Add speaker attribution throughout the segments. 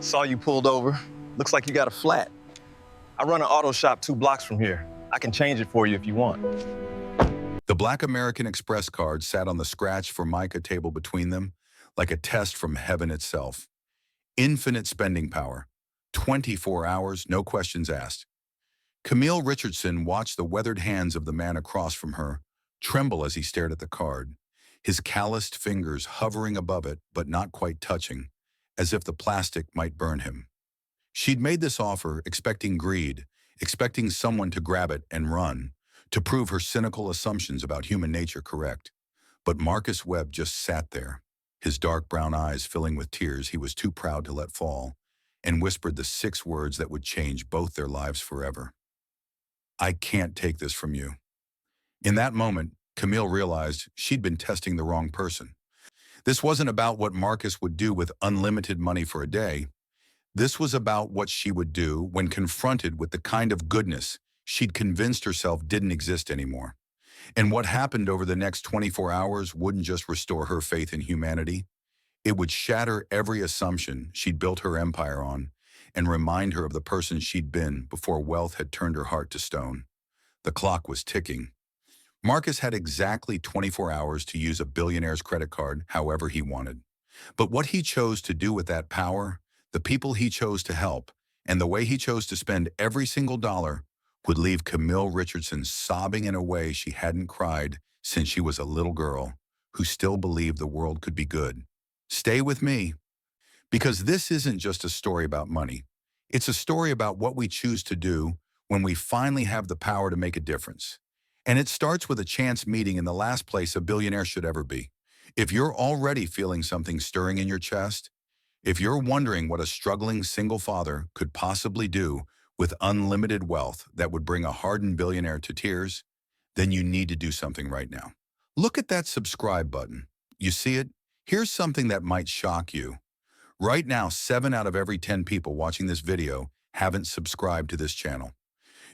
Speaker 1: Saw you pulled over. Looks like you got a flat. I run an auto shop 2 blocks from here. I can change it for you if you want.
Speaker 2: The Black American Express card sat on the scratch Formica table between them, like a test from heaven itself. Infinite spending power. 24 hours, no questions asked. Camille Richardson watched the weathered hands of the man across from her tremble as he stared at the card, his calloused fingers hovering above it but not quite touching, as if the plastic might burn him. She'd made this offer expecting greed, expecting someone to grab it and run, to prove her cynical assumptions about human nature correct. But Marcus Webb just sat there, his dark brown eyes filling with tears he was too proud to let fall, and whispered the 6 words that would change both their lives forever. "I can't take this from you." In that moment, Camille realized she'd been testing the wrong person. This wasn't about what Marcus would do with unlimited money for a day. This was about what she would do when confronted with the kind of goodness she'd convinced herself didn't exist anymore. And what happened over the next 24 hours wouldn't just restore her faith in humanity. It would shatter every assumption she'd built her empire on and remind her of the person she'd been before wealth had turned her heart to stone. The clock was ticking. Marcus had exactly 24 hours to use a billionaire's credit card however he wanted. But what he chose to do with that power, the people he chose to help, and the way he chose to spend every single dollar would leave Camille Richardson sobbing in a way she hadn't cried since she was a little girl who still believed the world could be good. Stay with me, because this isn't just a story about money. It's a story about what we choose to do when we finally have the power to make a difference. And it starts with a chance meeting in the last place a billionaire should ever be. If you're already feeling something stirring in your chest, if you're wondering what a struggling single father could possibly do with unlimited wealth that would bring a hardened billionaire to tears, then you need to do something right now. Look at that subscribe button. You see it? Here's something that might shock you. Right now, 7 out of every 10 people watching this video haven't subscribed to this channel.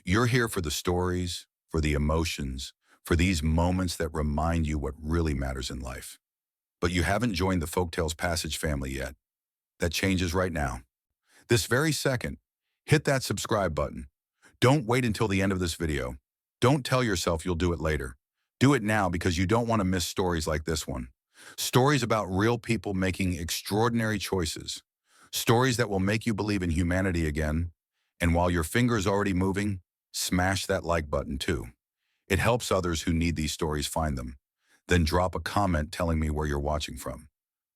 Speaker 2: You're here for the stories, for the emotions, for these moments that remind you what really matters in life. But you haven't joined the Folktales Passage family yet. That changes right now. This very second, hit that subscribe button. Don't wait until the end of this video. Don't tell yourself you'll do it later. Do it now because you don't want to miss stories like this one. Stories about real people making extraordinary choices. Stories that will make you believe in humanity again. And while your finger is already moving, smash that like button too. It helps others who need these stories find them. Then drop a comment telling me where you're watching from.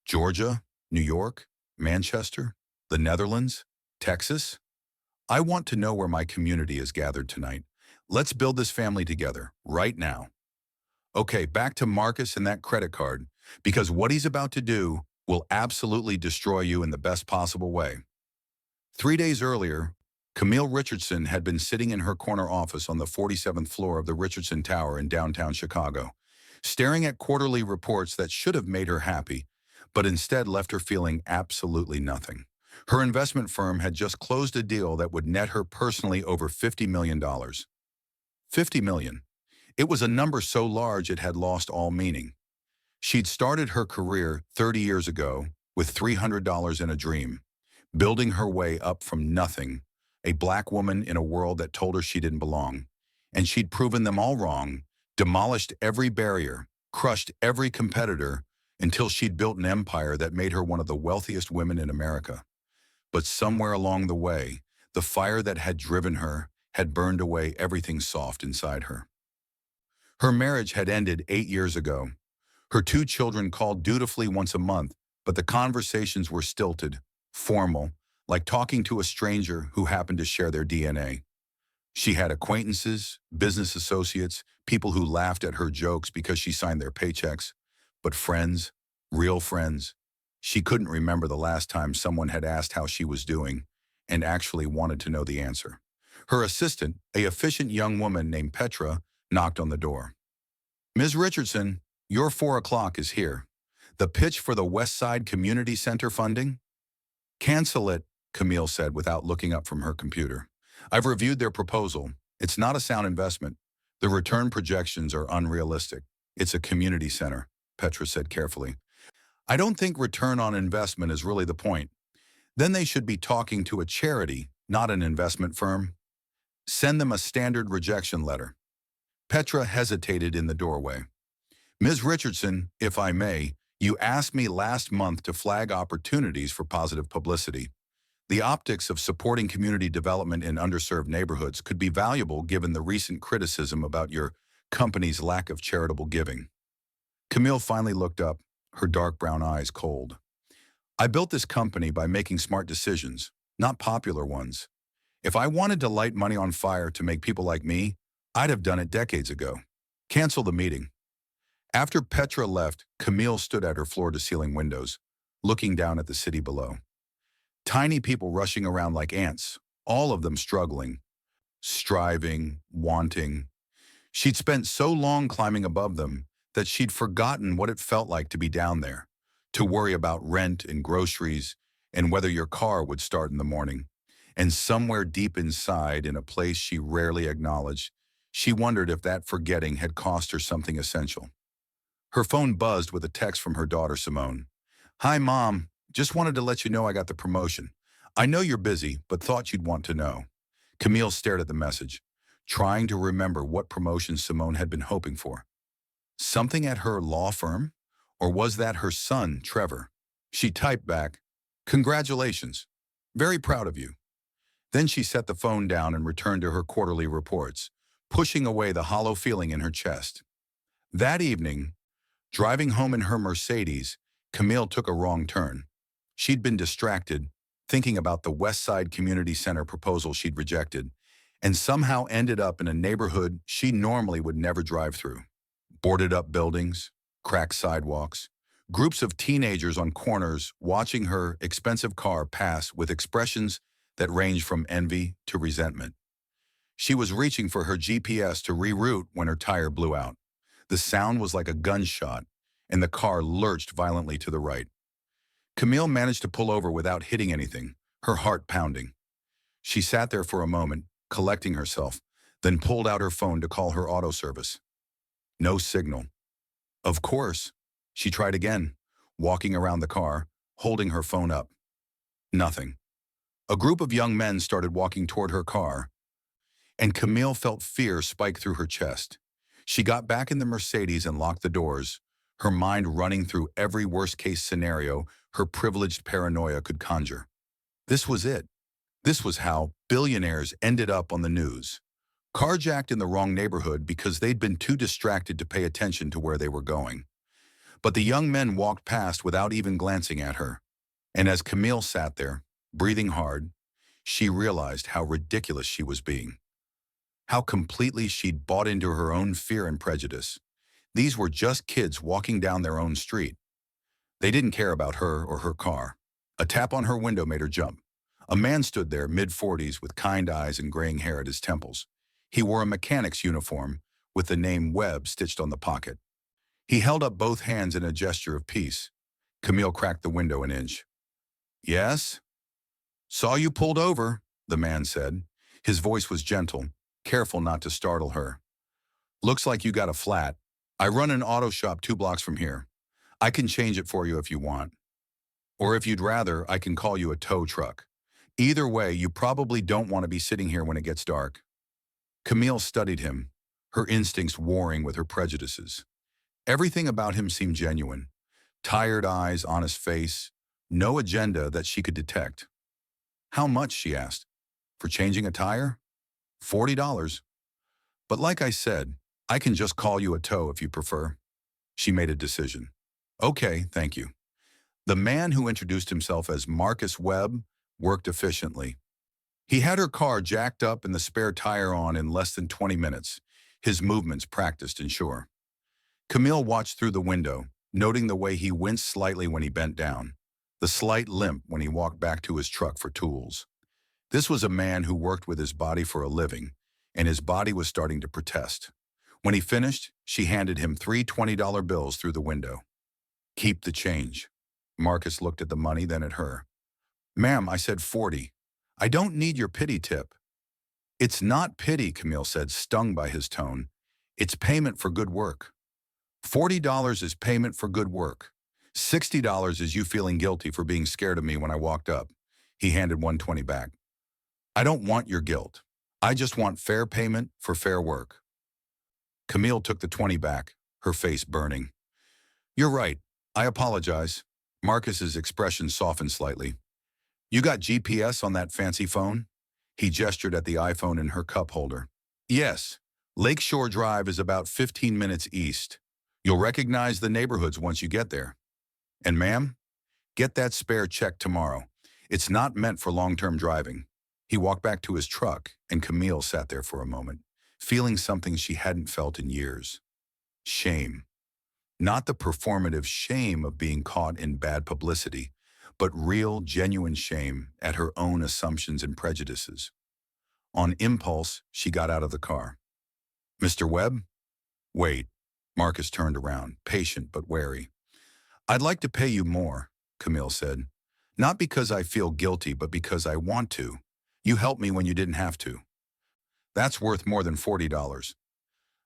Speaker 2: Georgia, New York, Manchester, the Netherlands, Texas? I want to know where my community is gathered tonight. Let's build this family together, right now. Okay, back to Marcus and that credit card, because what he's about to do will absolutely destroy you in the best possible way. 3 days earlier, Camille Richardson had been sitting in her corner office on the 47th floor of the Richardson Tower in downtown Chicago, staring at quarterly reports that should have made her happy, but instead left her feeling absolutely nothing. Her investment firm had just closed a deal that would net her personally over $50 million. $50 million. It was a number so large it had lost all meaning. She'd started her career 30 years ago with $300 in a dream, building her way up from nothing, a black woman in a world that told her she didn't belong. And she'd proven them all wrong, demolished every barrier, crushed every competitor, until she'd built an empire that made her one of the wealthiest women in America. But somewhere along the way, the fire that had driven her had burned away everything soft inside her. Her marriage had ended 8 years ago. Her 2 children called dutifully once a month, but the conversations were stilted, formal, like talking to a stranger who happened to share their DNA. She had acquaintances, business associates, people who laughed at her jokes because she signed their paychecks, but friends, real friends, she couldn't remember the last time someone had asked how she was doing and actually wanted to know the answer. Her assistant, an efficient young woman named Petra, knocked on the door. "Ms. Richardson, your 4 o'clock is here. The pitch for the West Side Community Center funding?" "Cancel it," Camille said without looking up from her computer. "I've reviewed their proposal. It's not a sound investment. The return projections are unrealistic. It's a community center," Petra said carefully. "I don't think return on investment is really the point. then they should be talking to a charity, not an investment firm. Send them a standard rejection letter. Petra hesitated in the doorway. Ms. Richardson, if I may, you asked me last month to flag opportunities for positive publicity. The optics of supporting community development in underserved neighborhoods could be valuable given the recent criticism about your company's lack of charitable giving. Camille finally looked up, her dark brown eyes cold. I built this company by making smart decisions, not popular ones. If I wanted to light money on fire to make people like me, I'd have done it decades ago. Cancel the meeting. After Petra left, Camille stood at her floor-to-ceiling windows, looking down at the city below. Tiny people rushing around like ants, all of them struggling, striving, wanting. She'd spent so long climbing above them that she'd forgotten what it felt like to be down there, to worry about rent and groceries and whether your car would start in the morning. And somewhere deep inside, in a place she rarely acknowledged, she wondered if that forgetting had cost her something essential. Her phone buzzed with a text from her daughter, Simone. Hi, Mom. Just wanted to let you know I got the promotion. I know you're busy, but thought you'd want to know. Camille stared at the message, trying to remember what promotion Simone had been hoping for. Something at her law firm? Or was that her son, Trevor? She typed back, Congratulations. Very proud of you. Then she set the phone down and returned to her quarterly reports, pushing away the hollow feeling in her chest. That evening, driving home in her Mercedes, Camille took a wrong turn. She'd been distracted, thinking about the West Side Community Center proposal she'd rejected, and somehow ended up in a neighborhood she normally would never drive through. Boarded up buildings, cracked sidewalks, groups of teenagers on corners watching her expensive car pass with expressions that ranged from envy to resentment. She was reaching for her GPS to reroute when her tire blew out. The sound was like a gunshot, and the car lurched violently to the right. Camille managed to pull over without hitting anything, her heart pounding. She sat there for a moment, collecting herself, then pulled out her phone to call her auto service. No signal. Of course, she tried again, walking around the car, holding her phone up. Nothing. A group of young men started walking toward her car, and Camille felt fear spike through her chest. She got back in the Mercedes and locked the doors, her mind running through every worst-case scenario her privileged paranoia could conjure. This was it. This was how billionaires ended up on the news. Carjacked in the wrong neighborhood because they'd been too distracted to pay attention to where they were going. But the young men walked past without even glancing at her. And as Camille sat there, breathing hard, she realized how ridiculous she was being. How completely she'd bought into her own fear and prejudice. These were just kids walking down their own street. They didn't care about her or her car. A tap on her window made her jump. A man stood there, mid-40s, with kind eyes and graying hair at his temples. He wore a mechanic's uniform, with the name Webb stitched on the pocket. He held up both hands in a gesture of peace. Camille cracked the window an inch. Yes? Saw you pulled over, the man said. His voice was gentle, careful not to startle her. Looks like you got a flat. I run an auto shop 2 blocks from here. I can change it for you if you want. Or if you'd rather, I can call you a tow truck. Either way, you probably don't want to be sitting here when it gets dark. Camille studied him, her instincts warring with her prejudices. Everything about him seemed genuine. Tired eyes, honest face, no agenda that she could detect. How much, she asked. For changing a tire? $40. But like I said, I can just call you a tow if you prefer. She made a decision. Okay, thank you. The man who introduced himself as Marcus Webb worked efficiently. He had her car jacked up and the spare tire on in less than 20 minutes, his movements practiced and sure. Camille watched through the window, noting the way he winced slightly when he bent down, the slight limp when he walked back to his truck for tools. This was a man who worked with his body for a living, and his body was starting to protest. When he finished, she handed him 3 $20 bills through the window. Keep the change. Marcus looked at the money, then at her. Ma'am, I said 40. I don't need your pity tip. It's not pity, Camille said, stung by his tone. It's payment for good work. $40 is payment for good work. $60 is you feeling guilty for being scared of me when I walked up. He handed 120 back. I don't want your guilt. I just want fair payment for fair work. Camille took the 20 back, her face burning. You're right. I apologize. Marcus's expression softened slightly. You got GPS on that fancy phone? He gestured at the iPhone in her cup holder. Yes. Lakeshore Drive is about 15 minutes east. You'll recognize the neighborhoods once you get there. And ma'am, get that spare check tomorrow. It's not meant for long-term driving. He walked back to his truck, and Camille sat there for a moment, feeling something she hadn't felt in years. Shame. Not the performative shame of being caught in bad publicity, but real, genuine shame at her own assumptions and prejudices. On impulse, she got out of the car. Mr. Webb? Wait. Marcus turned around, patient but wary. I'd like to pay you more, Camille said. Not because I feel guilty, but because I want to. You helped me when you didn't have to. That's worth more than $40.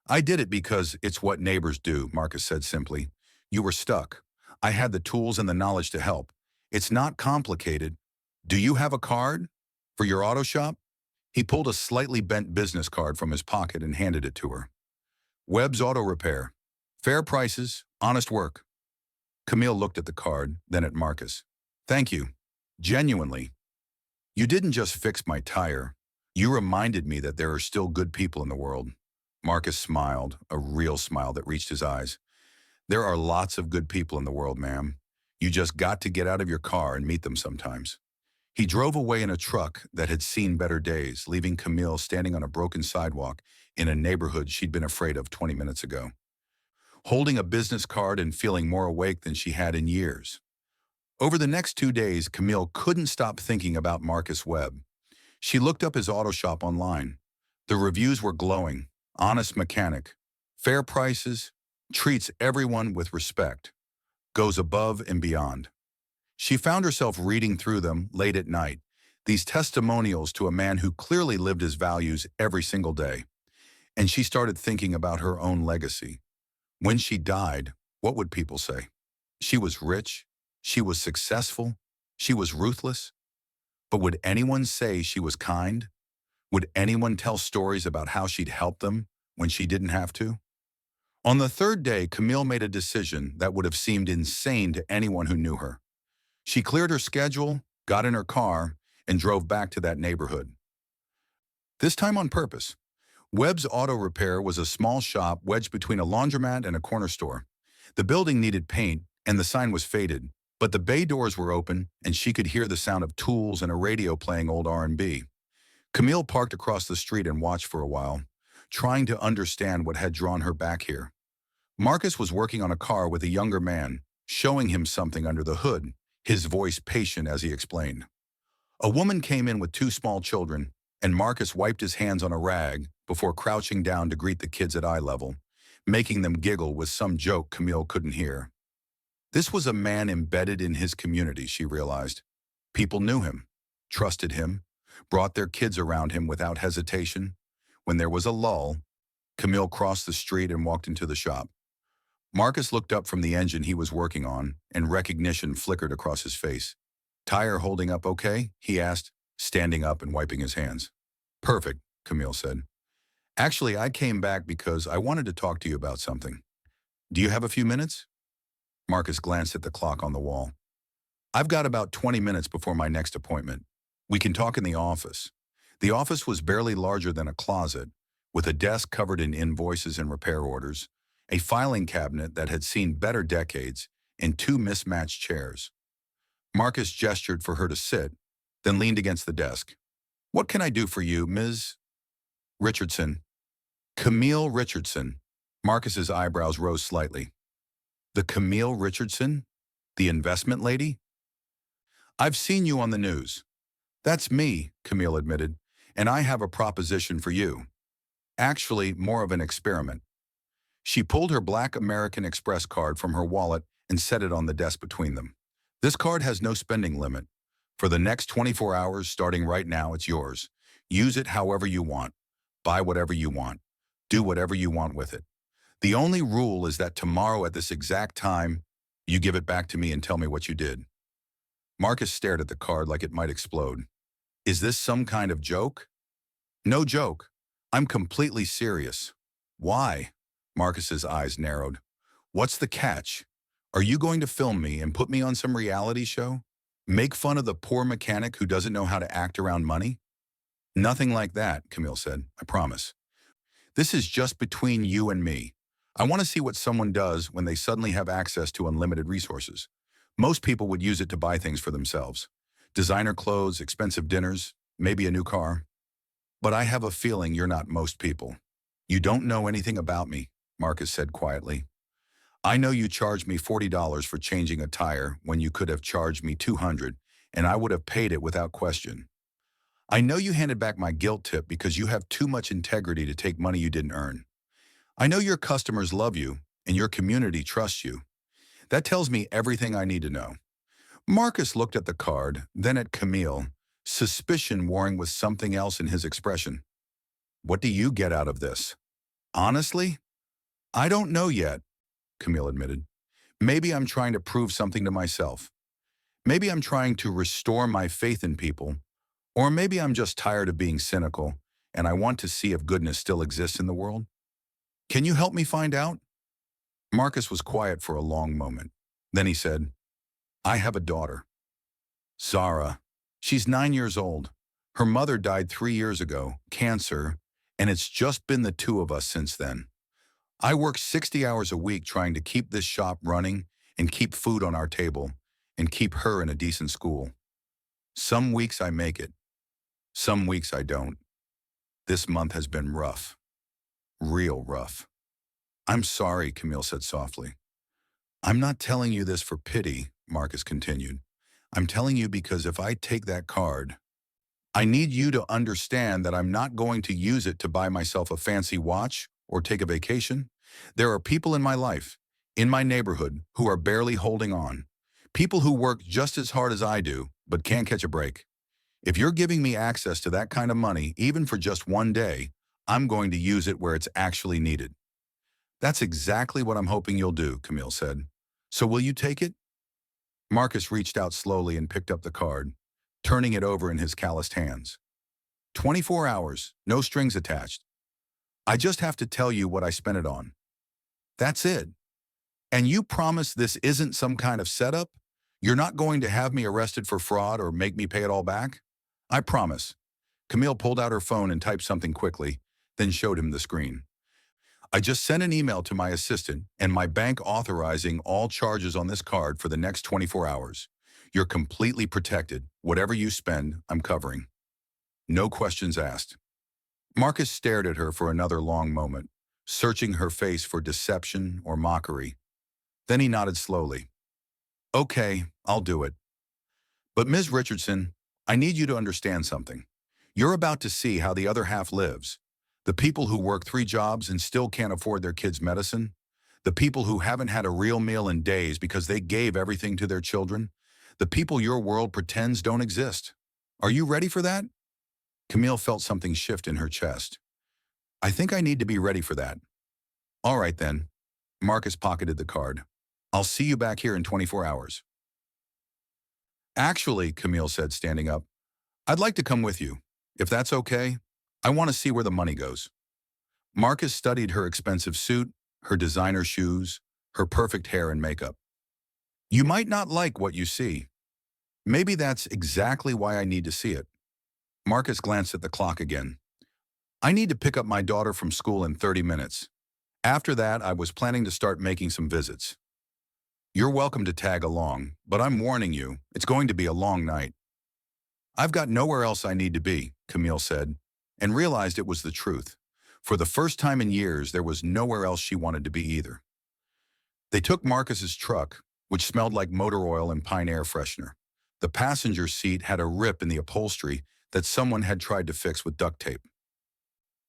Speaker 2: I did it because it's what neighbors do, Marcus said simply. You were stuck. I had the tools and the knowledge to help. It's not complicated. Do you have a card for your auto shop? He pulled a slightly bent business card from his pocket and handed it to her. Webb's Auto Repair. Fair prices, honest work. Camille looked at the card, then at Marcus. Thank you. Genuinely. You didn't just fix my tire. You reminded me that there are still good people in the world. Marcus smiled, a real smile that reached his eyes. There are lots of good people in the world, ma'am. You just got to get out of your car and meet them sometimes. He drove away in a truck that had seen better days, leaving Camille standing on a broken sidewalk in a neighborhood she'd been afraid of 20 minutes ago. Holding a business card and feeling more awake than she had in years. Over the next 2 days, Camille couldn't stop thinking about Marcus Webb. She looked up his auto shop online. The reviews were glowing. Honest mechanic. Fair prices. Treats everyone with respect. Goes above and beyond. She found herself reading through them late at night, these testimonials to a man who clearly lived his values every single day. And she started thinking about her own legacy. When she died, what would people say? She was rich. She was successful. She was ruthless. But would anyone say she was kind? Would anyone tell stories about how she'd helped them when she didn't have to? On the third day, Camille made a decision that would have seemed insane to anyone who knew her. She cleared her schedule, got in her car, and drove back to that neighborhood. This time on purpose. Webb's Auto Repair was a small shop wedged between a laundromat and a corner store. The building needed paint, and the sign was faded, but the bay doors were open, and she could hear the sound of tools and a radio playing old R&B. Camille parked across the street and watched for a while, trying to understand what had drawn her back here. Marcus was working on a car with a younger man, showing him something under the hood, his voice patient as he explained. A woman came in with 2 small children, and Marcus wiped his hands on a rag before crouching down to greet the kids at eye level, making them giggle with some joke Camille couldn't hear. This was a man embedded in his community, she realized. People knew him, trusted him, brought their kids around him without hesitation. When there was a lull, Camille crossed the street and walked into the shop. Marcus looked up from the engine he was working on, and recognition flickered across his face. Tire holding up okay? He asked, standing up and wiping his hands. Perfect, Camille said. Actually, I came back because I wanted to talk to you about something. Do you have a few minutes? Marcus glanced at the clock on the wall. I've got about 20 minutes before my next appointment. We can talk in the office. The office was barely larger than a closet, with a desk covered in invoices and repair orders, a filing cabinet that had seen better decades, and 2 mismatched chairs. Marcus gestured for her to sit, then leaned against the desk. What can I do for you, Ms. Richardson? Camille Richardson. Marcus's eyebrows rose slightly. The Camille Richardson? The investment lady? I've seen you on the news. That's me, Camille admitted, and I have a proposition for you. Actually, more of an experiment. She pulled her black American Express card from her wallet and set it on the desk between them. This card has no spending limit. For the next 24 hours, starting right now, it's yours. Use it however you want. Buy whatever you want. Do whatever you want with it. The only rule is that tomorrow at this exact time, you give it back to me and tell me what you did. Marcus stared at the card like it might explode. Is this some kind of joke? No joke. I'm completely serious. Why? Marcus's eyes narrowed. What's the catch? Are you going to film me and put me on some reality show? Make fun of the poor mechanic who doesn't know how to act around money? Nothing like that, Camille said. I promise. This is just between you and me. I want to see what someone does when they suddenly have access to unlimited resources. Most people would use it to buy things for themselves. Designer clothes, expensive dinners, maybe a new car. But I have a feeling you're not most people. You don't know anything about me, Marcus said quietly. I know you charged me $40 for changing a tire when you could have charged me $200, and I would have paid it without question. I know you handed back my guilt tip because you have too much integrity to take money you didn't earn. I know your customers love you and your community trusts you. That tells me everything I need to know. Marcus looked at the card, then at Camille, suspicion warring with something else in his expression. What do you get out of this? Honestly? I don't know yet, Camille admitted. Maybe I'm trying to prove something to myself. Maybe I'm trying to restore my faith in people. Or maybe I'm just tired of being cynical and I want to see if goodness still exists in the world. Can you help me find out? Marcus was quiet for a long moment. Then he said, I have a daughter. Zara. She's 9 years old. Her mother died 3 years ago, cancer, and it's just been the two of us since then. I work 60 hours a week trying to keep this shop running and keep food on our table and keep her in a decent school. Some weeks I make it. Some weeks I don't. This month has been rough. Real rough. I'm sorry, Camille said softly. I'm not telling you this for pity, Marcus continued. I'm telling you because if I take that card, I need you to understand that I'm not going to use it to buy myself a fancy watch or take a vacation. There are people in my life, in my neighborhood, who are barely holding on. People who work just as hard as I do, but can't catch a break. If you're giving me access to that kind of money, even for just one day, I'm going to use it where it's actually needed. That's exactly what I'm hoping you'll do, Camille said. So will you take it? Marcus reached out slowly and picked up the card, turning it over in his calloused hands. 24 hours, no strings attached. I just have to tell you what I spent it on. That's it. And you promise this isn't some kind of setup? You're not going to have me arrested for fraud or make me pay it all back? I promise. Camille pulled out her phone and typed something quickly, then showed him the screen. I just sent an email to my assistant and my bank authorizing all charges on this card for the next 24 hours. You're completely protected. Whatever you spend, I'm covering. No questions asked. Marcus stared at her for another long moment, searching her face for deception or mockery. Then he nodded slowly. Okay, I'll do it. But Ms. Richardson, I need you to understand something. You're about to see how the other half lives. The people who work 3 jobs and still can't afford their kids' medicine. The people who haven't had a real meal in days because they gave everything to their children. The people your world pretends don't exist. Are you ready for that? Camille felt something shift in her chest. I think I need to be ready for that. All right then. Marcus pocketed the card. I'll see you back here in 24 hours. Actually, Camille said, standing up, I'd like to come with you. If that's okay, I want to see where the money goes. Marcus studied her expensive suit, her designer shoes, her perfect hair and makeup. You might not like what you see. Maybe that's exactly why I need to see it. Marcus glanced at the clock again. I need to pick up my daughter from school in 30 minutes. After that, I was planning to start making some visits. You're welcome to tag along, but I'm warning you, it's going to be a long night. I've got nowhere else I need to be, Camille said, and realized it was the truth. For the first time in years, there was nowhere else she wanted to be either. They took Marcus's truck, which smelled like motor oil and pine air freshener. The passenger seat had a rip in the upholstery that someone had tried to fix with duct tape.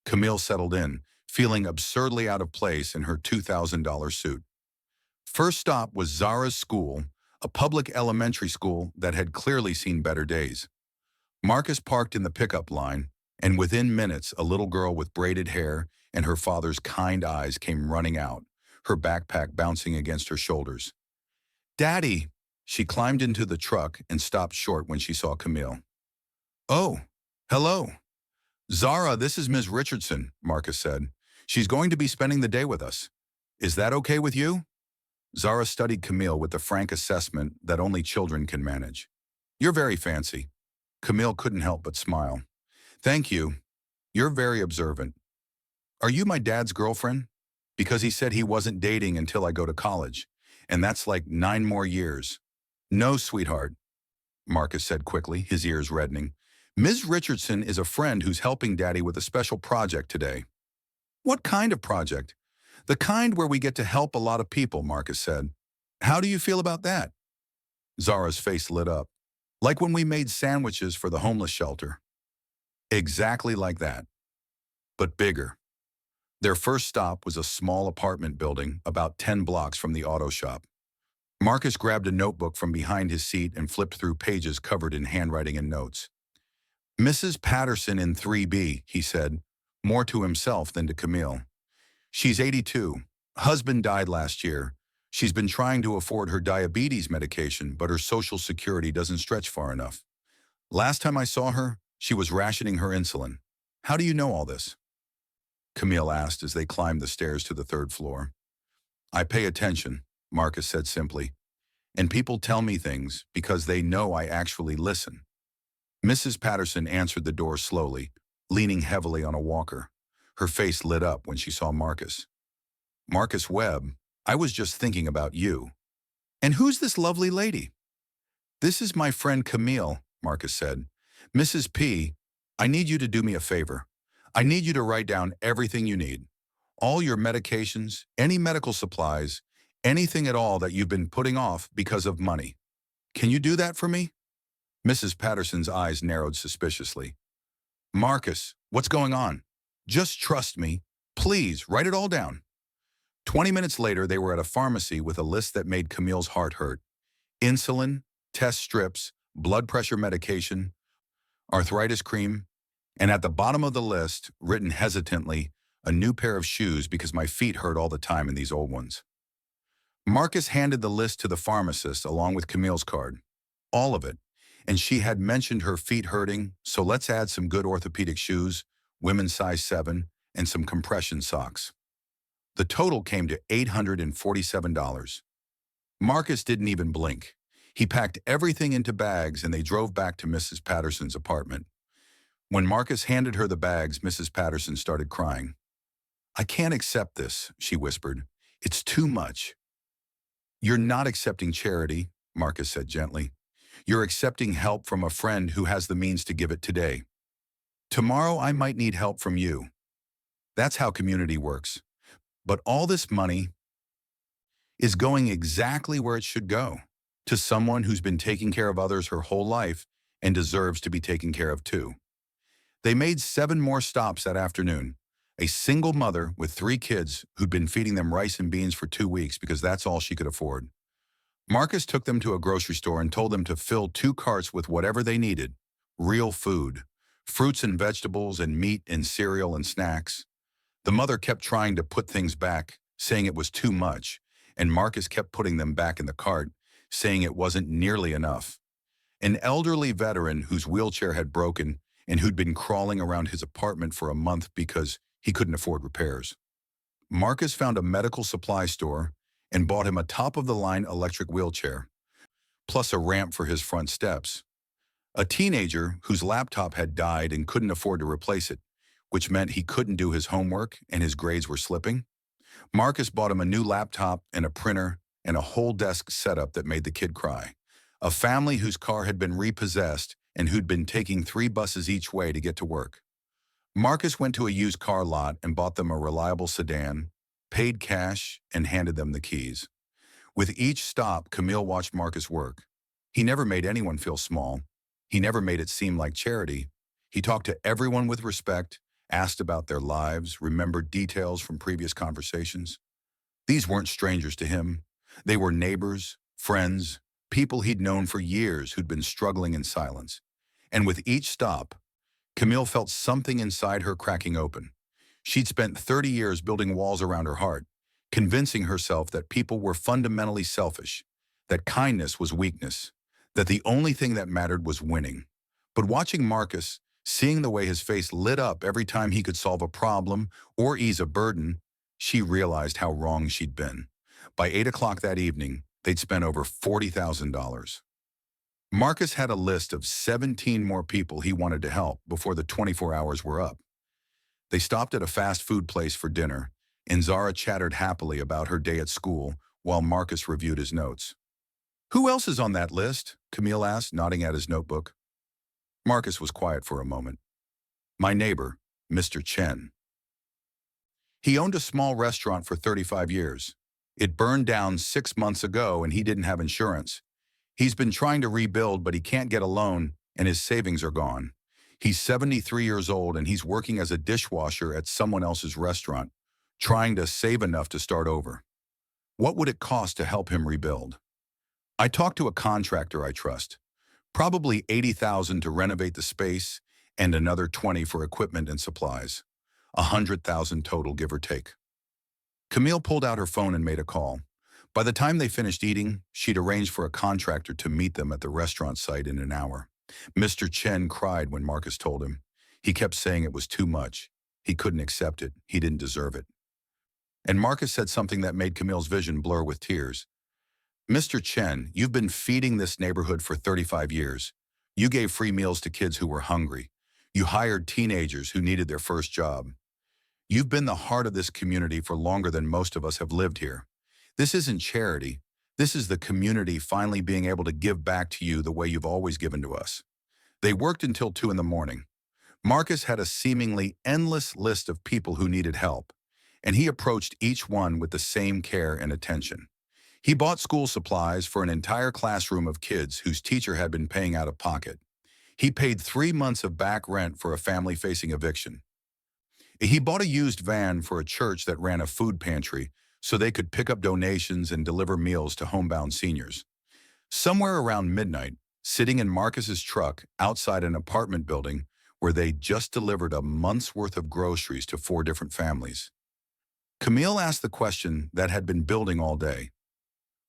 Speaker 2: Camille settled in, feeling absurdly out of place in her $2,000 suit. First stop was Zara's school, a public elementary school that had clearly seen better days. Marcus parked in the pickup line, and within minutes, a little girl with braided hair and her father's kind eyes came running out, her backpack bouncing against her shoulders. Daddy, She climbed into the truck and stopped short when she saw Camille. "Oh, hello. Zara, this is Ms. Richardson," Marcus said. "She's going to be spending the day with us. Is that okay with you?" Zara studied Camille with the frank assessment that only children can manage. "You're very fancy." Camille couldn't help but smile. "Thank you. You're very observant. Are you my dad's girlfriend? Because he said he wasn't dating until I go to college, and that's like 9 more years." "No, sweetheart," Marcus said quickly, his ears reddening. "Ms. Richardson is a friend who's helping Daddy with a special project today." "What kind of project?" "The kind where we get to help a lot of people," Marcus said. "How do you feel about that?" Zara's face lit up. "Like when we made sandwiches for the homeless shelter." "Exactly like that, but bigger." Their first stop was a small apartment building about 10 blocks from the auto shop. Marcus grabbed a notebook from behind his seat and flipped through pages covered in handwriting and notes. "Mrs. Patterson in 3B, he said, more to himself than to Camille. "She's 82. Husband died last year. She's been trying to afford her diabetes medication, but her Social Security doesn't stretch far enough. Last time I saw her, she was rationing her insulin. How do you know all this?" Camille asked as they climbed the stairs to the 3rd floor. "I pay attention," Marcus said simply. "And people tell me things because they know I actually listen." Mrs. Patterson answered the door slowly, leaning heavily on a walker. Her face lit up when she saw Marcus. "Marcus Webb, I was just thinking about you." "And who's this lovely lady?" "This is my friend Camille," Marcus said. "Mrs. P, I need you to do me a favor. I need you to write down everything you need. All your medications, any medical supplies, anything at all that you've been putting off because of money. Can you do that for me?" Mrs. Patterson's eyes narrowed suspiciously. "Marcus, what's going on? Just trust me. Please, write it all down." 20 minutes later, they were at a pharmacy with a list that made Camille's heart hurt. Insulin, test strips, blood pressure medication, arthritis cream, and at the bottom of the list, written hesitantly, "A new pair of shoes because my feet hurt all the time in these old ones." Marcus handed the list to the pharmacist along with Camille's card. All of it. And she had mentioned her feet hurting, so let's add some good orthopedic shoes, women's size 7, and some compression socks. The total came to $847. Marcus didn't even blink. He packed everything into bags and they drove back to Mrs. Patterson's apartment. When Marcus handed her the bags, Mrs. Patterson started crying. "I can't accept this," she whispered. "It's too much." "You're not accepting charity," Marcus said gently. "You're accepting help from a friend who has the means to give it today. Tomorrow I might need help from you. That's how community works. But all this money is going exactly where it should go, to someone who's been taking care of others her whole life and deserves to be taken care of too." They made 7 more stops that afternoon. A single mother with 3 kids who'd been feeding them rice and beans for 2 weeks because that's all she could afford. Marcus took them to a grocery store and told them to fill 2 carts with whatever they needed, real food, fruits and vegetables and meat and cereal and snacks. The mother kept trying to put things back, saying it was too much, and Marcus kept putting them back in the cart, saying it wasn't nearly enough. An elderly veteran whose wheelchair had broken and who'd been crawling around his apartment for a month because he couldn't afford repairs. Marcus found a medical supply store and bought him a top-of-the-line electric wheelchair, plus a ramp for his front steps. A teenager whose laptop had died and couldn't afford to replace it, which meant he couldn't do his homework and his grades were slipping. Marcus bought him a new laptop and a printer and a whole desk setup that made the kid cry. A family whose car had been repossessed and who'd been taking 3 buses each way to get to work. Marcus went to a used car lot and bought them a reliable sedan, paid cash, and handed them the keys. With each stop, Camille watched Marcus work. He never made anyone feel small. He never made it seem like charity. He talked to everyone with respect, asked about their lives, remembered details from previous conversations. These weren't strangers to him. They were neighbors, friends, people he'd known for years who'd been struggling in silence. And with each stop, Camille felt something inside her cracking open. She'd spent 30 years building walls around her heart, convincing herself that people were fundamentally selfish, that kindness was weakness, that the only thing that mattered was winning. But watching Marcus, seeing the way his face lit up every time he could solve a problem or ease a burden, she realized how wrong she'd been. By 8 o'clock that evening, they'd spent over $40,000. Marcus had a list of 17 more people he wanted to help before the 24 hours were up. They stopped at a fast food place for dinner, and Zara chattered happily about her day at school while Marcus reviewed his notes. "Who else is on that list?" Camille asked, nodding at his notebook. Marcus was quiet for a moment. "My neighbor, Mr. Chen. He owned a small restaurant for 35 years. It burned down 6 months ago and he didn't have insurance. He's been trying to rebuild, but he can't get a loan and his savings are gone. He's 73 years old and he's working as a dishwasher at someone else's restaurant, trying to save enough to start over. What would it cost to help him rebuild? I talked to a contractor I trust. Probably $80,000 to renovate the space and another $20,000 for equipment and supplies. $100,000 total, give or take." Camille pulled out her phone and made a call. By the time they finished eating, she'd arranged for a contractor to meet them at the restaurant site in an hour. Mr. Chen cried when Marcus told him. He kept saying it was too much. He couldn't accept it. He didn't deserve it. And Marcus said something that made Camille's vision blur with tears. "Mr. Chen, you've been feeding this neighborhood for 35 years. You gave free meals to kids who were hungry. You hired teenagers who needed their first job. You've been the heart of this community for longer than most of us have lived here. This isn't charity. This is the community finally being able to give back to you the way you've always given to us." They worked until 2 in the morning. Marcus had a seemingly endless list of people who needed help, and he approached each one with the same care and attention. He bought school supplies for an entire classroom of kids whose teacher had been paying out of pocket. He paid 3 months of back rent for a family facing eviction. He bought a used van for a church that ran a food pantry so they could pick up donations and deliver meals to homebound seniors. Somewhere around midnight, sitting in Marcus's truck outside an apartment building where they just delivered a month's worth of groceries to 4 different families, Camille asked the question that had been building all day.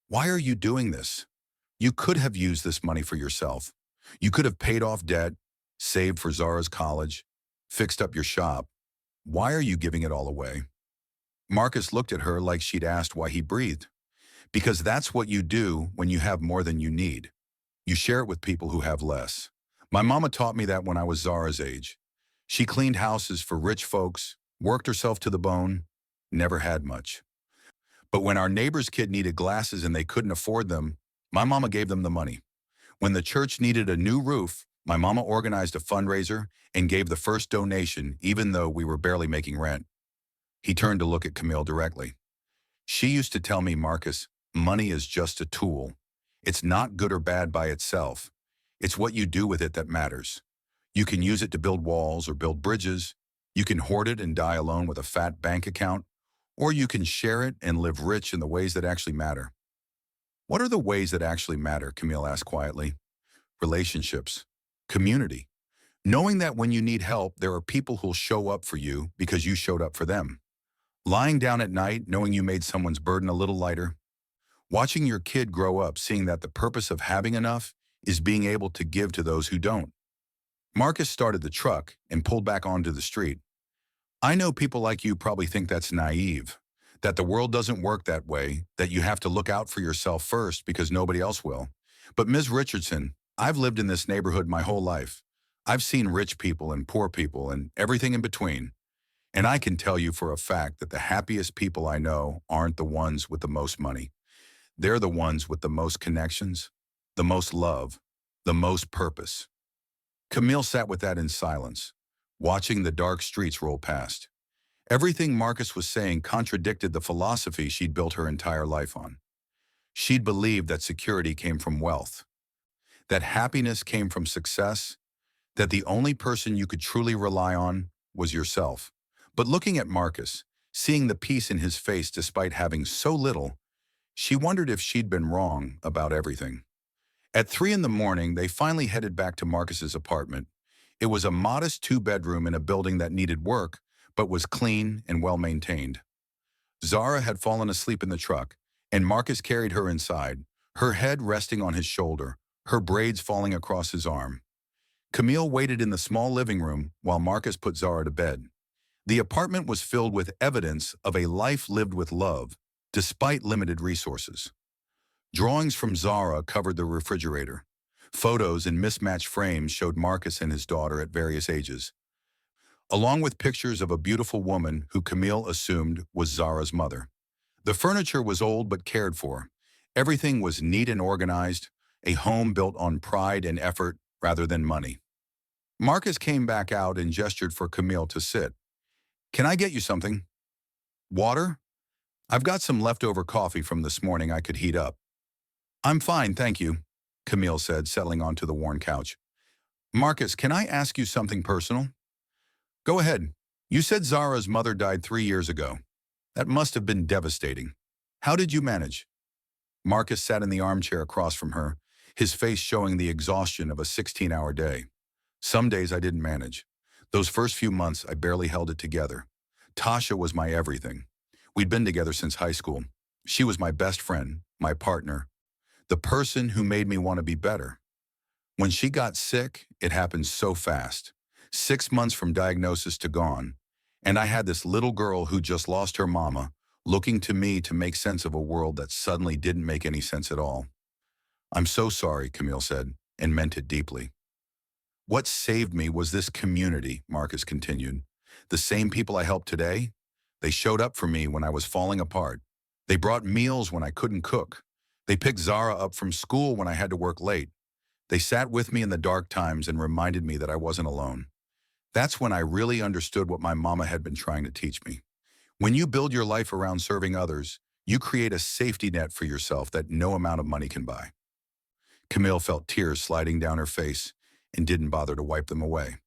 Speaker 2: "Why are you doing this? You could have used this money for yourself. You could have paid off debt, saved for Zara's college, fixed up your shop. Why are you giving it all away?" Marcus looked at her like she'd asked why he breathed. "Because that's what you do when you have more than you need. You share it with people who have less. My mama taught me that when I was Zara's age. She cleaned houses for rich folks, worked herself to the bone, never had much. But when our neighbor's kid needed glasses and they couldn't afford them, my mama gave them the money. When the church needed a new roof, my mama organized a fundraiser and gave the first donation even though we were barely making rent." He turned to look at Camille directly. "She used to tell me, Marcus, money is just a tool. It's not good or bad by itself. It's what you do with it that matters. You can use it to build walls or build bridges. You can hoard it and die alone with a fat bank account. Or you can share it and live rich in the ways that actually matter." "What are the ways that actually matter?" Camille asked quietly. "Relationships, community. Knowing that when you need help, there are people who'll show up for you because you showed up for them. Lying down at night, knowing you made someone's burden a little lighter. Watching your kid grow up, seeing that the purpose of having enough is being able to give to those who don't." Marcus started the truck and pulled back onto the street. "I know people like you probably think that's naive, that the world doesn't work that way, that you have to look out for yourself first because nobody else will. But Ms. Richardson, I've lived in this neighborhood my whole life. I've seen rich people and poor people and everything in between. And I can tell you for a fact that the happiest people I know aren't the ones with the most money. They're the ones with the most connections, the most love, the most purpose." Camille sat with that in silence, watching the dark streets roll past. Everything Marcus was saying contradicted the philosophy she'd built her entire life on. She'd believed that security came from wealth, that happiness came from success, that the only person you could truly rely on was yourself. But looking at Marcus, seeing the peace in his face despite having so little, she wondered if she'd been wrong about everything. At 3 in the morning, they finally headed back to Marcus's apartment. It was a modest 2-bedroom in a building that needed work, but was clean and well-maintained. Zara had fallen asleep in the truck, and Marcus carried her inside, her head resting on his shoulder, her braids falling across his arm. Camille waited in the small living room while Marcus put Zara to bed. The apartment was filled with evidence of a life lived with love, despite limited resources. Drawings from Zara covered the refrigerator. Photos in mismatched frames showed Marcus and his daughter at various ages, along with pictures of a beautiful woman who Camille assumed was Zara's mother. The furniture was old but cared for. Everything was neat and organized, a home built on pride and effort rather than money. Marcus came back out and gestured for Camille to sit. "Can I get you something? Water? I've got some leftover coffee from this morning I could heat up." "I'm fine, thank you," Camille said, settling onto the worn couch. "Marcus, can I ask you something personal?" "Go ahead. You said Zara's mother died 3 years ago. That must have been devastating. How did you manage?" Marcus sat in the armchair across from her, his face showing the exhaustion of a 16-hour day. "Some days I didn't manage. Those first few months, I barely held it together. Tasha was my everything. We'd been together since high school. She was my best friend, my partner, the person who made me want to be better. When she got sick, it happened so fast. 6 months from diagnosis to gone. And I had this little girl who just lost her mama, looking to me to make sense of a world that suddenly didn't make any sense at all." "I'm so sorry," Camille said, and meant it deeply. "What saved me was this community," Marcus continued. "The same people I helped today, they showed up for me when I was falling apart. They brought meals when I couldn't cook. They picked Zara up from school when I had to work late. They sat with me in the dark times and reminded me that I wasn't alone. That's when I really understood what my mama had been trying to teach me. When you build your life around serving others, you create a safety net for yourself that no amount of money can buy." Camille felt tears sliding down her face and didn't bother to wipe them away.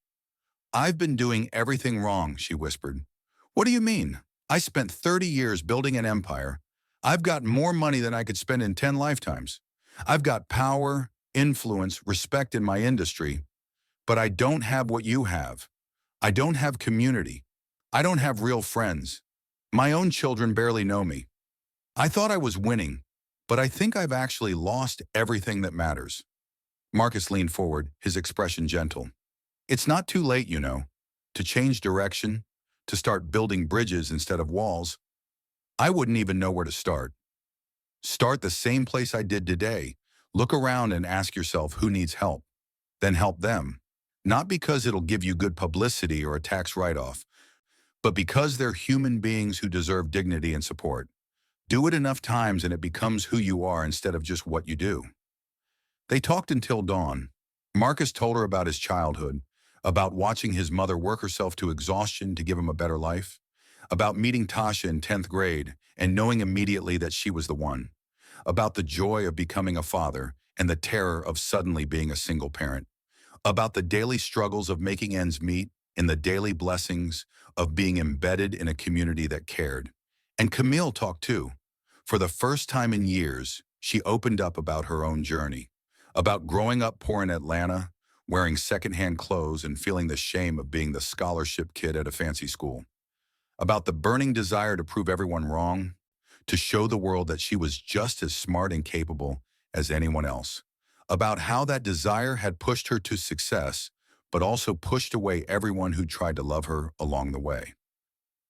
Speaker 2: "I've been doing everything wrong," she whispered. "What do you mean? I spent 30 years building an empire. I've got more money than I could spend in 10 lifetimes. I've got power, influence, respect in my industry, but I don't have what you have. I don't have community. I don't have real friends. My own children barely know me. I thought I was winning, but I think I've actually lost everything that matters." Marcus leaned forward, his expression gentle. "It's not too late, you know, to change direction, to start building bridges instead of walls. I wouldn't even know where to start. Start the same place I did today. Look around and ask yourself who needs help. Then help them. Not because it'll give you good publicity or a tax write-off, but because they're human beings who deserve dignity and support. Do it enough times and it becomes who you are instead of just what you do." They talked until dawn. Marcus told her about his childhood, about watching his mother work herself to exhaustion to give him a better life, about meeting Tasha in 10th grade and knowing immediately that she was the one, about the joy of becoming a father and the terror of suddenly being a single parent, about the daily struggles of making ends meet and the daily blessings of being embedded in a community that cared. And Camille talked too. For the first time in years, she opened up about her own journey, about growing up poor in Atlanta, wearing secondhand clothes and feeling the shame of being the scholarship kid at a fancy school, about the burning desire to prove everyone wrong, to show the world that she was just as smart and capable as anyone else, about how that desire had pushed her to success, but also pushed away everyone who tried to love her along the way.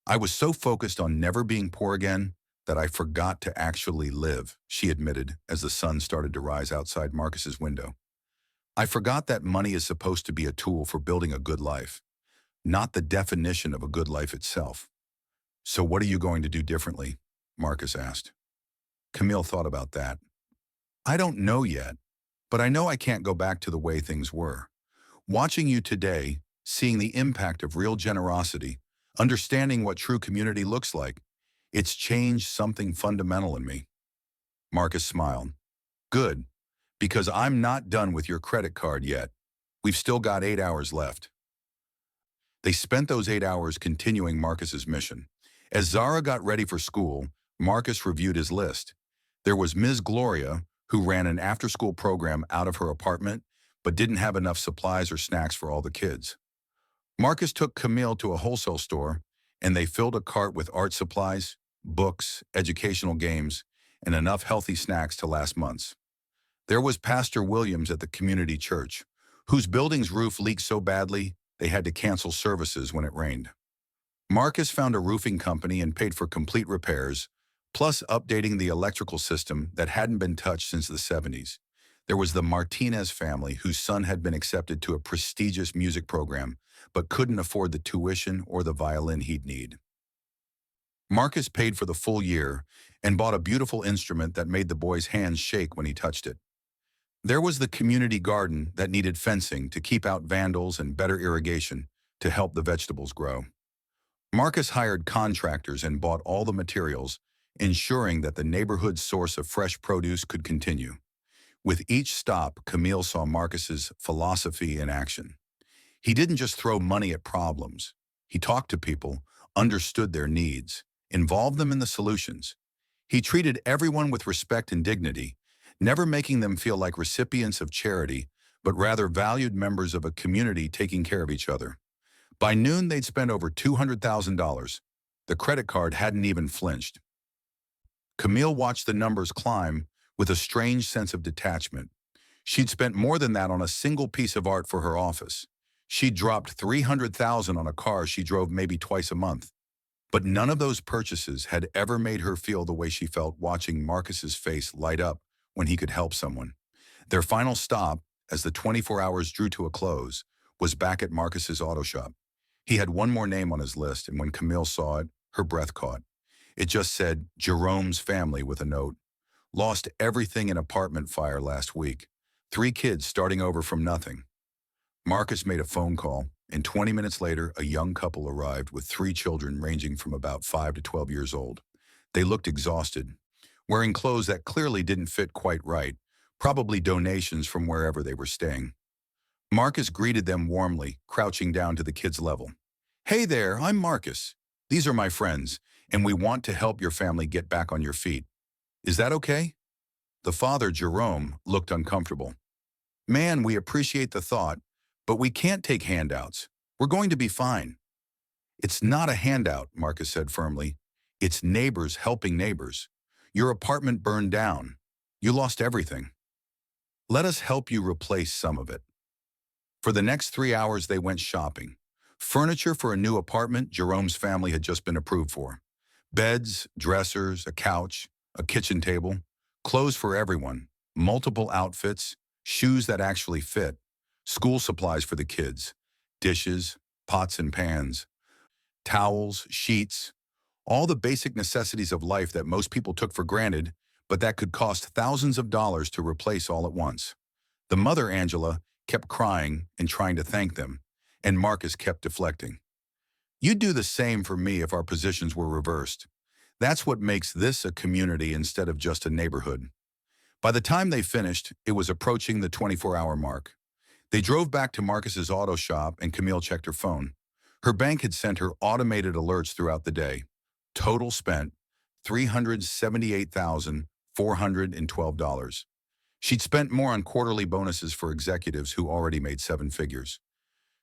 Speaker 2: "I was so focused on never being poor again that I forgot to actually live," she admitted as the sun started to rise outside Marcus's window. "I forgot that money is supposed to be a tool for building a good life, not the definition of a good life itself." "So what are you going to do differently?" Marcus asked. Camille thought about that. "I don't know yet, but I know I can't go back to the way things were. Watching you today, seeing the impact of real generosity, understanding what true community looks like, it's changed something fundamental in me." Marcus smiled. "Good, because I'm not done with your credit card yet. We've still got 8 hours left." They spent those 8 hours continuing Marcus's mission. As Zara got ready for school, Marcus reviewed his list. There was Ms. Gloria, who ran an after-school program out of her apartment, but didn't have enough supplies or snacks for all the kids. Marcus took Camille to a wholesale store, and they filled a cart with art supplies, books, educational games, and enough healthy snacks to last months. There was Pastor Williams at the community church, whose building's roof leaked so badly they had to cancel services when it rained. Marcus found a roofing company and paid for complete repairs, plus updating the electrical system that hadn't been touched since the 70s. There was the Martinez family, whose son had been accepted to a prestigious music program, but couldn't afford the tuition or the violin he'd need. Marcus paid for the full year and bought a beautiful instrument that made the boy's hands shake when he touched it. There was the community garden that needed fencing to keep out vandals and better irrigation to help the vegetables grow. Marcus hired contractors and bought all the materials, ensuring that the neighborhood's source of fresh produce could continue. With each stop, Camille saw Marcus's philosophy in action. He didn't just throw money at problems. He talked to people, understood their needs, involved them in the solutions. He treated everyone with respect and dignity, never making them feel like recipients of charity, but rather valued members of a community taking care of each other. By noon, they'd spent over $200,000. The credit card hadn't even flinched. Camille watched the numbers climb with a strange sense of detachment. She'd spent more than that on a single piece of art for her office. She'd dropped $300,000 on a car she drove maybe twice a month. But none of those purchases had ever made her feel the way she felt watching Marcus's face light up when he could help someone. Their final stop, as the 24 hours drew to a close, was back at Marcus's auto shop. He had one more name on his list, and when Camille saw it, her breath caught. It just said, Jerome's family, with a note. Lost everything in apartment fire last week. 3 kids starting over from nothing. Marcus made a phone call, and 20 minutes later, a young couple arrived with 3 children ranging from about 5 to 12 years old. They looked exhausted, wearing clothes that clearly didn't fit quite right, probably donations from wherever they were staying. Marcus greeted them warmly, crouching down to the kids' level. Hey there, I'm Marcus. These are my friends, and we want to help your family get back on your feet. Is that okay? The father, Jerome, looked uncomfortable. Man, we appreciate the thought, but we can't take handouts. We're going to be fine. It's not a handout, Marcus said firmly. It's neighbors helping neighbors. Your apartment burned down. You lost everything. Let us help you replace some of it. For the next 3 hours, they went shopping. Furniture for a new apartment Jerome's family had just been approved for. Beds, dressers, a couch, a kitchen table, clothes for everyone, multiple outfits, shoes that actually fit, school supplies for the kids, dishes, pots and pans, towels, sheets, all the basic necessities of life that most people took for granted, but that could cost thousands of dollars to replace all at once. The mother, Angela, kept crying and trying to thank them, and Marcus kept deflecting. You'd do the same for me if our positions were reversed. That's what makes this a community instead of just a neighborhood. By the time they finished, it was approaching the 24-hour mark. They drove back to Marcus's auto shop and Camille checked her phone. Her bank had sent her automated alerts throughout the day. Total spent $378,412. She'd spent more on quarterly bonuses for executives who already made 7 figures.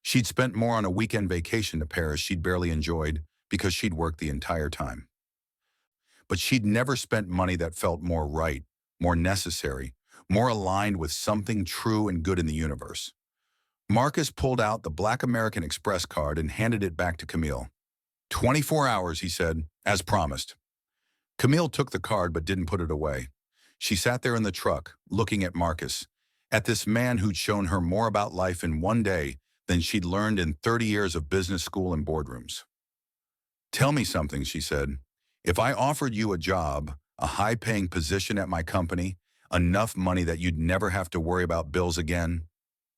Speaker 2: She'd spent more on a weekend vacation to Paris she'd barely enjoyed because she'd worked the entire time. But she'd never spent money that felt more right, more necessary, more aligned with something true and good in the universe. Marcus pulled out the Black American Express card and handed it back to Camille. 24 hours, he said, as promised. Camille took the card but didn't put it away. She sat there in the truck, looking at Marcus, at this man who'd shown her more about life in one day than she'd learned in 30 years of business school and boardrooms. Tell me something, she said. If I offered you a job, a high-paying position at my company, enough money that you'd never have to worry about bills again,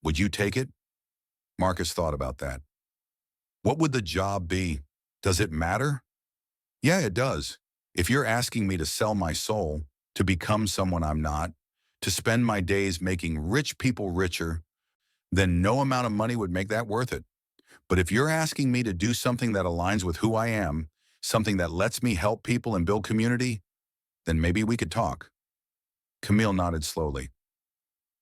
Speaker 2: would you take it? Marcus thought about that. What would the job be? Does it matter? Yeah, it does. If you're asking me to sell my soul, to become someone I'm not, to spend my days making rich people richer, then no amount of money would make that worth it. But if you're asking me to do something that aligns with who I am, something that lets me help people and build community, then maybe we could talk. Camille nodded slowly.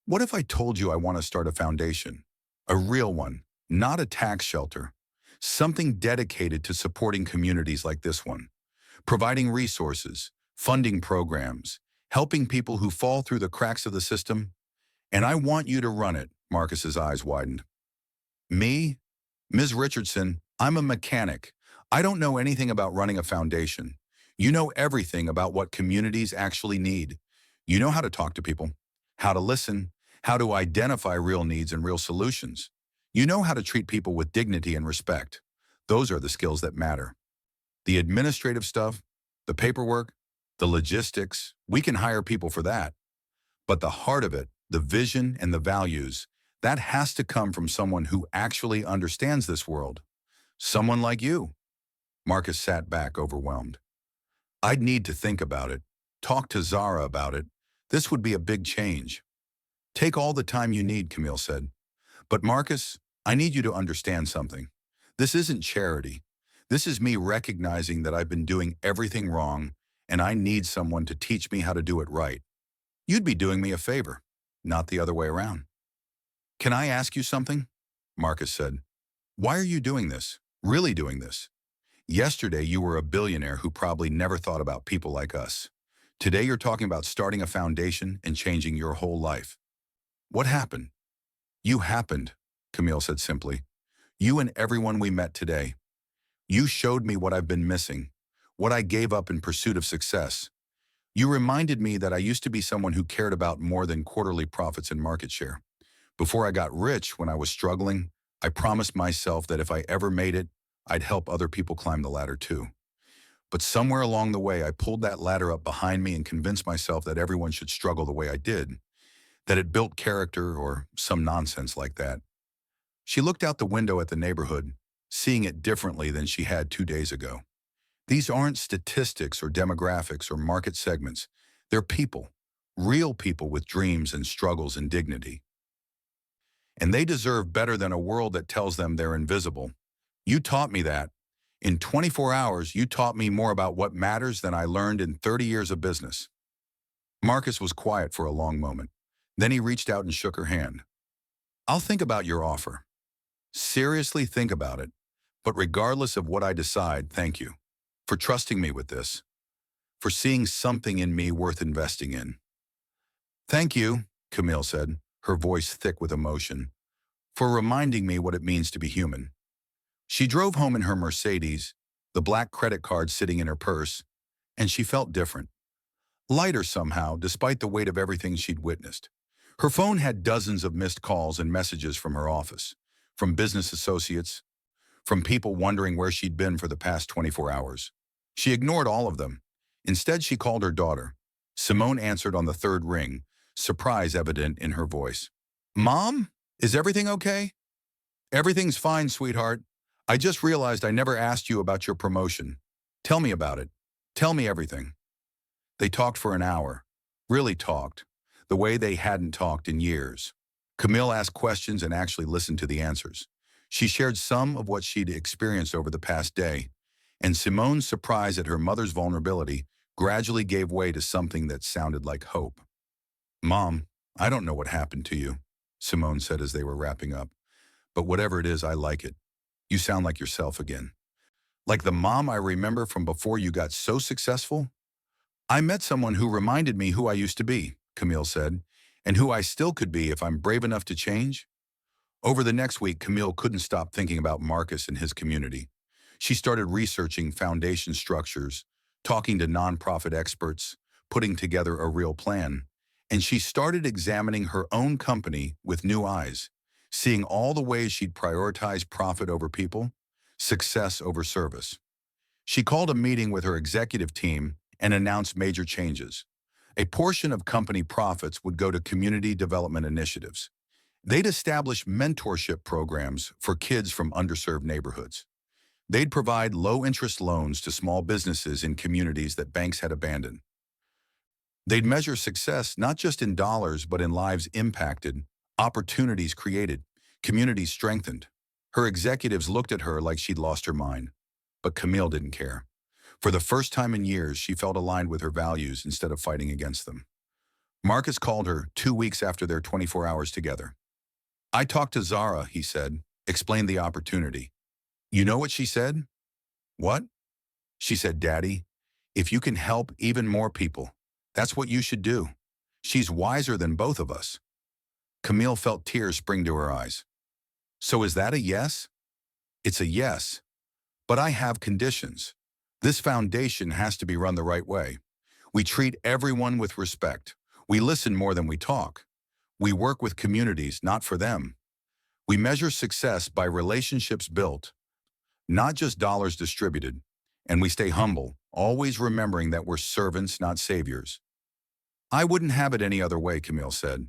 Speaker 2: What if I told you I want to start a foundation? A real one, not a tax shelter. Something dedicated to supporting communities like this one. Providing resources, funding programs, helping people who fall through the cracks of the system. And I want you to run it. Marcus's eyes widened. Me? Ms. Richardson, I'm a mechanic. I don't know anything about running a foundation. You know everything about what communities actually need. You know how to talk to people, how to listen, how to identify real needs and real solutions. You know how to treat people with dignity and respect. Those are the skills that matter. The administrative stuff, the paperwork, the logistics, we can hire people for that. But the heart of it, the vision and the values, that has to come from someone who actually understands this world. Someone like you. Marcus sat back, overwhelmed. I'd need to think about it, talk to Zara about it. This would be a big change. Take all the time you need, Camille said. But Marcus, I need you to understand something. This isn't charity. This is me recognizing that I've been doing everything wrong, and I need someone to teach me how to do it right. You'd be doing me a favor, not the other way around. Can I ask you something? Marcus said. Why are you doing this? Really doing this? Yesterday you were a billionaire who probably never thought about people like us. Today you're talking about starting a foundation and changing your whole life. What happened? You happened, Camille said simply. You and everyone we met today. You showed me what I've been missing, what I gave up in pursuit of success. You reminded me that I used to be someone who cared about more than quarterly profits and market share. Before I got rich, when I was struggling, I promised myself that if I ever made it, I'd help other people climb the ladder too. But somewhere along the way, I pulled that ladder up behind me and convinced myself that everyone should struggle the way I did, that it built character or some nonsense like that. She looked out the window at the neighborhood, seeing it differently than she had 2 days ago. These aren't statistics or demographics or market segments. They're people, real people with dreams and struggles and dignity. And they deserve better than a world that tells them they're invisible. You taught me that. In 24 hours, you taught me more about what matters than I learned in 30 years of business. Marcus was quiet for a long moment. Then he reached out and shook her hand. I'll think about your offer. Seriously think about it. But regardless of what I decide, thank you for trusting me with this, for seeing something in me worth investing in. Thank you, Camille said, her voice thick with emotion, for reminding me what it means to be human. She drove home in her Mercedes, the black credit card sitting in her purse, and she felt different. Lighter somehow, despite the weight of everything she'd witnessed. Her phone had dozens of missed calls and messages from her office, from business associates, from people wondering where she'd been for the past 24 hours. She ignored all of them. Instead, she called her daughter. Simone answered on the third ring, surprise evident in her voice. Mom, is everything okay? Everything's fine, sweetheart. I just realized I never asked you about your promotion. Tell me about it. Tell me everything. They talked for an hour. Really talked. The way they hadn't talked in years. Camille asked questions and actually listened to the answers. She shared some of what she'd experienced over the past day, and Simone's surprise at her mother's vulnerability gradually gave way to something that sounded like hope. Mom, I don't know what happened to you, Simone said as they were wrapping up. But whatever it is, I like it. You sound like yourself again. Like the mom I remember from before you got so successful. I met someone who reminded me who I used to be, Camille said, and who I still could be if I'm brave enough to change. Over the next week, Camille couldn't stop thinking about Marcus and his community. She started researching foundation structures, talking to nonprofit experts, putting together a real plan, and she started examining her own company with new eyes, seeing all the ways she'd prioritize profit over people, success over service. She called a meeting with her executive team and announced major changes. A portion of company profits would go to community development initiatives. They'd establish mentorship programs for kids from underserved neighborhoods. They'd provide low-interest loans to small businesses in communities that banks had abandoned. They'd measure success not just in dollars but in lives impacted, opportunities created, communities strengthened. Her executives looked at her like she'd lost her mind. But Camille didn't care. For the first time in years, she felt aligned with her values instead of fighting against them. Marcus called her 2 weeks after their 24 hours together. I talked to Zara, he said, explained the opportunity. You know what she said? What? She said, Daddy, if you can help even more people, that's what you should do. She's wiser than both of us. Camille felt tears spring to her eyes. So is that a yes? It's a yes, but I have conditions. This foundation has to be run the right way. We treat everyone with respect. We listen more than we talk. We work with communities, not for them. We measure success by relationships built, not just dollars distributed. And we stay humble, always remembering that we're servants, not saviors. I wouldn't have it any other way, Camille said.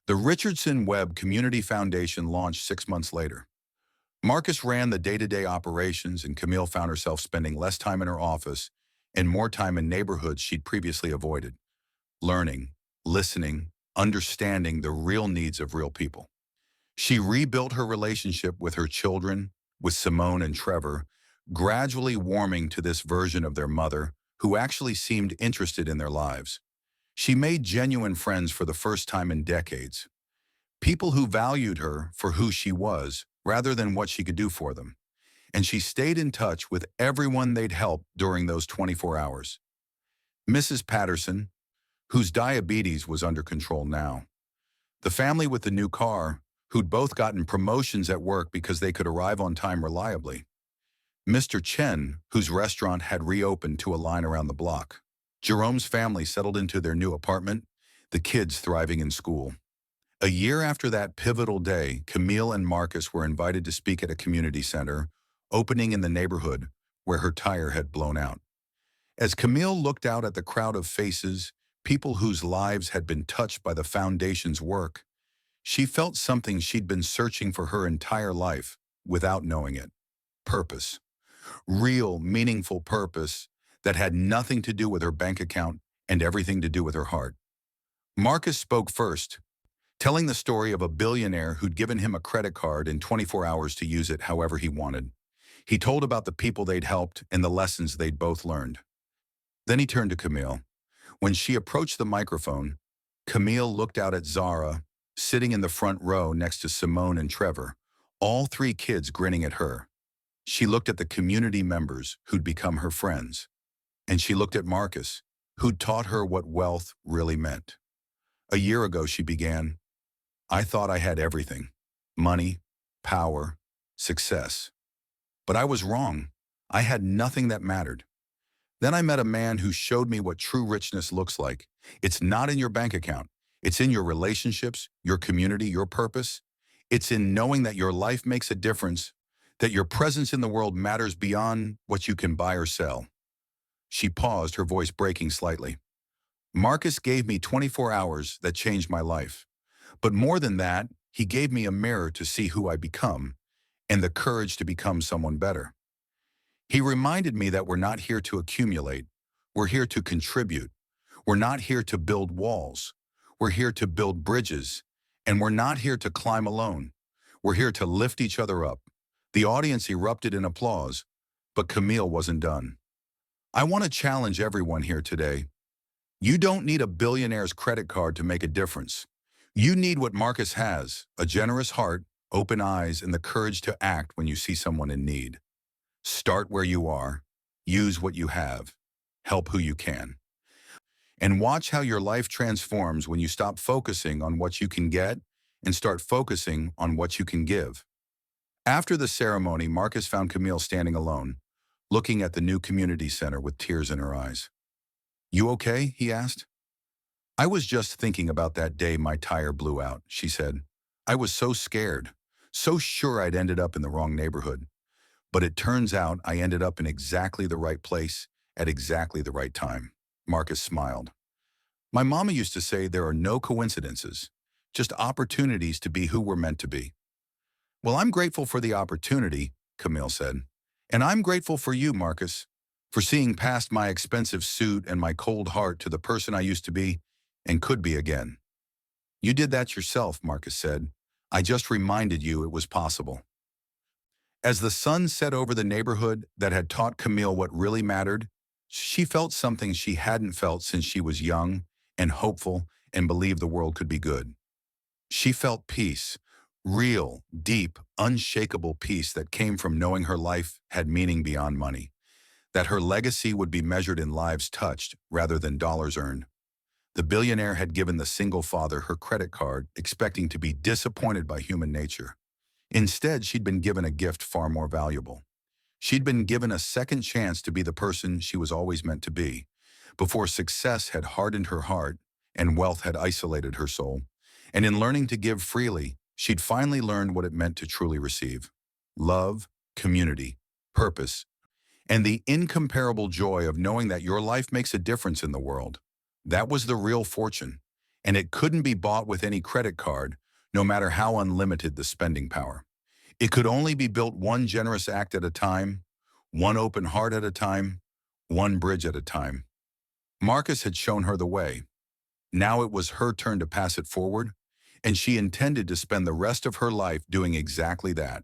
Speaker 2: The Richardson-Webb Community Foundation launched 6 months later. Marcus ran the day-to-day operations, and Camille found herself spending less time in her office and more time in neighborhoods she'd previously avoided, learning, listening, understanding the real needs of real people. She rebuilt her relationship with her children, with Simone and Trevor, gradually warming to this version of their mother who actually seemed interested in their lives. She made genuine friends for the first time in decades, people who valued her for who she was rather than what she could do for them. And she stayed in touch with everyone they'd helped during those 24 hours. Mrs. Patterson, whose diabetes was under control now. The family with the new car, who'd both gotten promotions at work because they could arrive on time reliably. Mr. Chen, whose restaurant had reopened to a line around the block. Jerome's family settled into their new apartment, the kids thriving in school. A year after that pivotal day, Camille and Marcus were invited to speak at a community center, opening in the neighborhood where her tire had blown out. As Camille looked out at the crowd of faces, people whose lives had been touched by the foundation's work, she felt something she'd been searching for her entire life without knowing it. Purpose. Real, meaningful purpose that had nothing to do with her bank account and everything to do with her heart. Marcus spoke first, telling the story of a billionaire who'd given him a credit card in 24 hours to use it however he wanted. He told about the people they'd helped and the lessons they'd both learned. Then he turned to Camille. When she approached the microphone, Camille looked out at Zara, sitting in the front row next to Simone and Trevor, all 3 kids grinning at her. She looked at the community members who'd become her friends. And she looked at Marcus, who'd taught her what wealth really meant. A year ago, she began, I thought I had everything, money, power, success. But I was wrong. I had nothing that mattered. Then I met a man who showed me what true richness looks like. It's not in your bank account. It's in your relationships, your community, your purpose. It's in knowing that your life makes a difference, that your presence in the world matters beyond what you can buy or sell. She paused, her voice breaking slightly. Marcus gave me 24 hours that changed my life. But more than that, he gave me a mirror to see who I become and the courage to become someone better. He reminded me that we're not here to accumulate. We're here to contribute. We're not here to build walls. We're here to build bridges. And we're not here to climb alone. We're here to lift each other up. The audience erupted in applause, but Camille wasn't done. I want to challenge everyone here today. You don't need a billionaire's credit card to make a difference. You need what Marcus has, a generous heart, open eyes, and the courage to act when you see someone in need. Start where you are, use what you have, help who you can. And watch how your life transforms when you stop focusing on what you can get and start focusing on what you can give. After the ceremony, Marcus found Camille standing alone, looking at the new community center with tears in her eyes. You okay? He asked. I was just thinking about that day my tire blew out, she said. I was so scared, so sure I'd ended up in the wrong neighborhood. But it turns out I ended up in exactly the right place at exactly the right time. Marcus smiled. My mama used to say there are no coincidences, just opportunities to be who we're meant to be. Well, I'm grateful for the opportunity, Camille said. And I'm grateful for you, Marcus, for seeing past my expensive suit and my cold heart to the person I used to be and could be again. You did that yourself, Marcus said. I just reminded you it was possible. As the sun set over the neighborhood that had taught Camille what really mattered, she felt something she hadn't felt since she was young and hopeful and believed the world could be good. She felt peace, real, deep, unshakable peace that came from knowing her life had meaning beyond money, that her legacy would be measured in lives touched rather than dollars earned. The billionaire had given the single father her credit card, expecting to be disappointed by human nature. Instead, she'd been given a gift far more valuable. She'd been given a second chance to be the person she was always meant to be, before success had hardened her heart and wealth had isolated her soul. And in learning to give freely, she'd finally learned what it meant to truly receive: love, community, purpose, and the incomparable joy of knowing that your life makes a difference in the world. That was the real fortune, and it couldn't be bought with any credit card, no matter how unlimited the spending power. It could only be built one generous act at a time, one open heart at a time, one bridge at a time. Marcus had shown her the way. Now it was her turn to pass it forward, and she intended to spend the rest of her life doing exactly that.